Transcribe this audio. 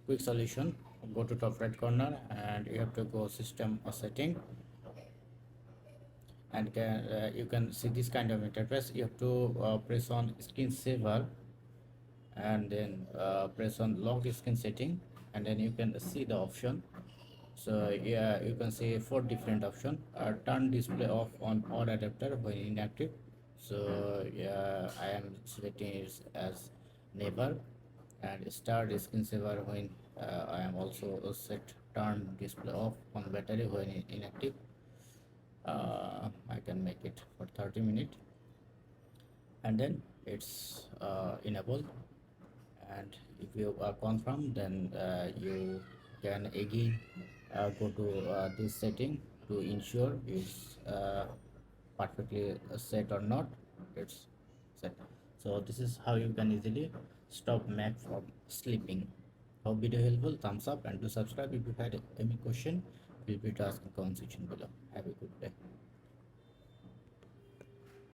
quick solution. Go to top right corner and you have to go system or setting, and you can see this kind of interface. You have to press on screensaver, and then press on lock screen setting, and then you can see the option. So yeah, you can see four different options. Turn display off on odd adapter when inactive. So yeah, I am selecting it as never, and start screensaver when I am also set turn display off on battery when inactive. I can make it for 30 minutes, and then it's enabled. And if you are confirmed, then you can again go to this setting to ensure it's perfectly set or not. It's set. So this is how you can easily stop Mac from sleeping. Hope video helpful. Thumbs up and do subscribe. If you had any question, feel free to ask in comment section below. Have a good day.